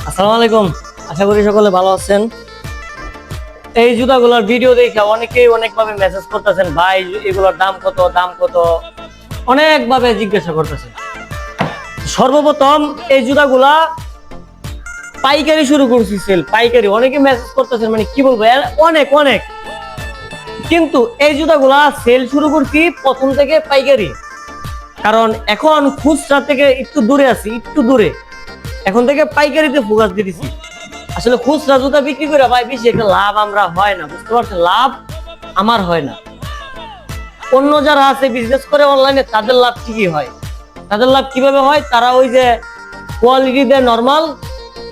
আসসালামু আলাইকুম। আশা করি সকলে ভালো আছেন। এই জুতাগুলোর ভিডিও দেখে অনেকেই অনেকভাবে মেসেজ করতেছেন, ভাই এগুলোর দাম কত, দাম কত, অনেকভাবে জিজ্ঞাসা করতেছেন। সর্বপ্রথম এই জুতাগুলা পাইকারি শুরু করছি, সেল পাইকারি। অনেকে মেসেজ করতেছেন, মানে কি বলবো, অনেক অনেক। কিন্তু এই জুতাগুলা সেল শুরু করছি প্রথম থেকে পাইকারি, কারণ এখন খুচরা থেকে একটু দূরে আছি, একটু দূরে। এখন থেকে পাইকারিতে ফোকাস দিতেছি। আসলে খুচরা জুতা বিক্রি করে ভাই বেশি একটা লাভ আমরা হয় না, বুঝতে পারছেন? লাভ আমার হয় না। অন্য যারা আছে বিজনেস করে অনলাইনে, তাদের লাভ ঠিকই হয়। তাদের লাভ কিভাবে হয়? তারা ওই যে কোয়ালিটি দেয় নরমাল,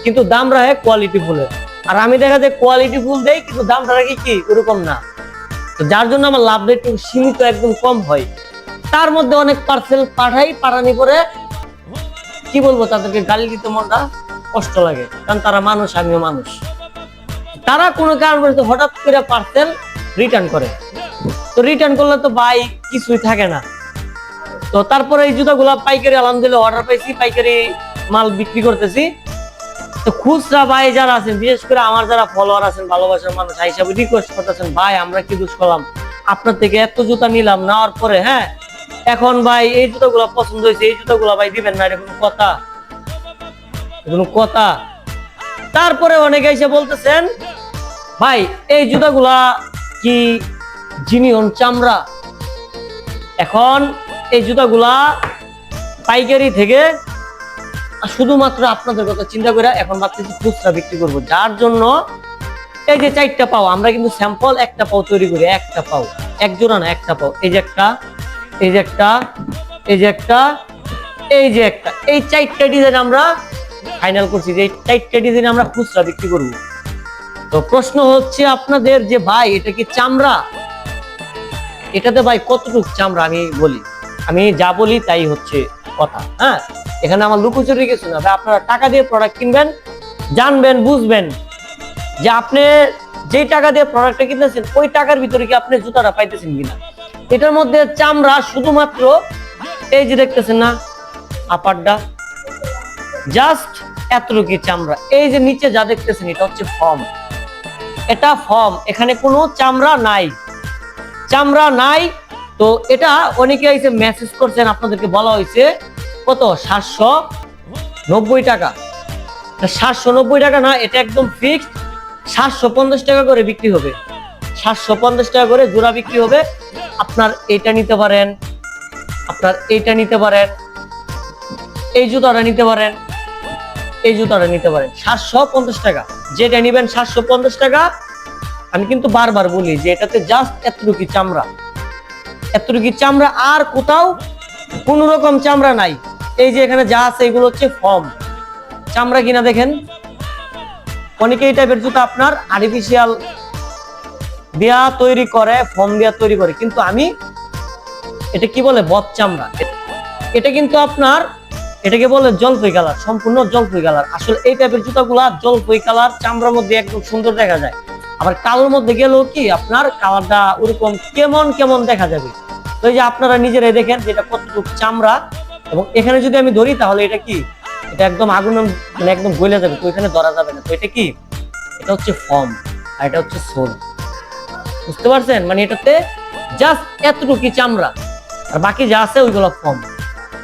কিন্তু দাম রাখে কোয়ালিটি ফুলের। আর আমি দেখা যায় কোয়ালিটি ফুল দেয়, কিন্তু দামটা রাখি কি ওরকম না। তো যার জন্য আমার লাভটা একটু সীমিত, একদম কম হয়। তার মধ্যে অনেক পার্সেল পাঠানি পরে কি বলবো, তাদেরকে গালি দিতে মনটা কষ্ট লাগে, কারণ তারা মানুষ, আমিও মানুষ। তারা কোনো কারণ হঠাৎ করে পার্সেল রিটার্ন করে, তো রিটার্ন করলে তো ভাই কিছুই থাকে না। তো তারপরে এই জুতাগুলা পাইকারি আলহামদুলিল্লাহ অর্ডার পাইছি, পাইকারি মাল বিক্রি করতেছি। তো খুচরা ভাই যারা আছেন, বিশেষ করে আমার যারা ফলোয়ার আছেন, ভালোবাসার মানুষ, হিসাবে রিকোয়েস্ট করতেছেন, ভাই আমরা কি দোষ করলাম, আপনার থেকে এত জুতা নিলাম, নেওয়ার পরে হ্যাঁ এখন ভাই এই জুতাগুলা পছন্দ হয়েছে, এই জুতাগুলা ভাই দিবেন না, এটা কোনো কথা? কোনো কথা? তারপরে অনেকে এসে বলতেছেন, ভাই এই জুতাগুলা কি জিনিয়ন চামড়া? এখন এই জুতাগুলা পাইকারি থেকে শুধুমাত্র আপনাদের কথা চিন্তা করে এখন ভাবতেছি খুচরা বিক্রি করবো। যার জন্য এই যে 4টা পাও, আমরা কিন্তু স্যাম্পল একটা পাও তৈরি করি, একটা পাও, এক জোড়া না, একটা পাও। এই যে একটা, এই যে একটা, এই যে একটা, এই যে একটা, এই 4টা ডিজাইন আমরা ফাইনাল করছি যে এই 4টা ডিজাইন আমরা খুচরা বিক্রি করব। তো প্রশ্ন হচ্ছে আপনাদের যে ভাই এটা কি চামড়া? এটাতে ভাই কতটুকু চামড়া আমি বলি, আমি যা বলি তাই হচ্ছে কথা। হ্যাঁ, এখানে আমার লুকোচুরি কিছু না ভাই। আপনারা টাকা দিয়ে প্রোডাক্ট কিনবেন, জানবেন, বুঝবেন যে আপনি যে টাকা দিয়ে প্রোডাক্টটা কিনতেছেন ওই টাকার ভিতরে কি আপনি জুতাটা পাইতেছেন কিনা। এটার মধ্যে চামড়া শুধুমাত্র এই যে দেখতেছেন না আপারটা, জাস্ট এতটুকু চামড়া। এই যে নিচে যা দেখতেছেন এটা হচ্ছে ফর্ম, এটা ফর্ম, এখানে কোনো চামড়া নাই, চামড়া নাই। তো এটা অনেকে এসে মেসেজ করছেন, আপনাদেরকে বলা হয়েছে কত, 790 টাকা। 790 টাকা না, এটা একদম ফিক্সড 750 টাকা করে বিক্রি হবে। 750 টাকা করে জোড়া বিক্রি হবে। আপনার এটা নিতে পারেন, আপনার এইটা নিতে পারেন, এই জুতাটা নিতে পারেন, এই জুতাটা নিতে পারেন। 750 টাকা, যেটা নিবেন 750 টাকা। আমি কিন্তু বারবার বলি যে এটাতে জাস্ট এতটুকু চামড়া, এতটুকু চামড়া, আর কোথাও কোন রকম চামড়া নাই। এই যে এখানে যা আছে এগুলো হচ্ছে ফর্ম, চামড়া কিনা দেখেন। অনেকে এই টাইপের জুতা আপনার আর্টিফিশিয়াল দেয়া তৈরি করে, ফর্ম দেয়া তৈরি করে, কিন্তু আমি এটা কি বলে, বদ চামড়া। এটা কিন্তু আপনার এটাকে বলে জলপাই কালার, সম্পূর্ণ জলপাই কালার। আসলে এই টাইপের জুতাগুলা জলপাই কালার, চামড়ার মধ্যে একদম সুন্দর দেখা যায়। আবার কালোর মধ্যে গেলেও কি আপনার কালারটা ওরকম কেমন কেমন দেখা যাবে। তো এই যে আপনারা নিজেরাই দেখেন যেটা কতটুকু চামড়া। এবং এখানে যদি আমি ধরি তাহলে এটা কি, এটা একদম আগুন, মানে একদম গলে যাবে, তো এখানে ধরা যাবে না। তো এটা কি, এটা হচ্ছে ফর্ম, আর এটা হচ্ছে সোল। বুঝতে পারছেন? মানে এটাতে জাস্ট এতটুকু চামড়া, আর বাকি যা আছে ওইগুলো ফর্ম।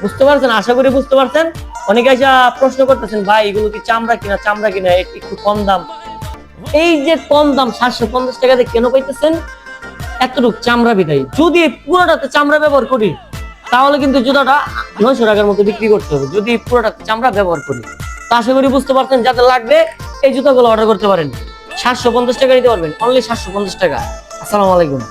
বুঝতে পারছেন? আশা করি বুঝতে পারছেন। অনেকে এসে প্রশ্ন করতেছেন, ভাই এগুলো কি চামড়া কিনা, চামড়া কিনা, একটু কম দাম। এই যে কম দাম 750 টাকাতে কেন পাইতেছেন? এতটুকু চামড়া বিদায়। যদি পুরোটাতে চামড়া ব্যবহার করি তাহলে কিন্তু জুতাটা 900 টাকার মতো বিক্রি করতে হবে, যদি পুরোটাতে চামড়া ব্যবহার করি। তো আশা করি বুঝতে পারছেন। যাদের লাগবে এই জুতাগুলো অর্ডার করতে পারেন, 750 টাকা নিতে পারবেন, অনলি 750 টাকা। আসসালামু আলাইকুম।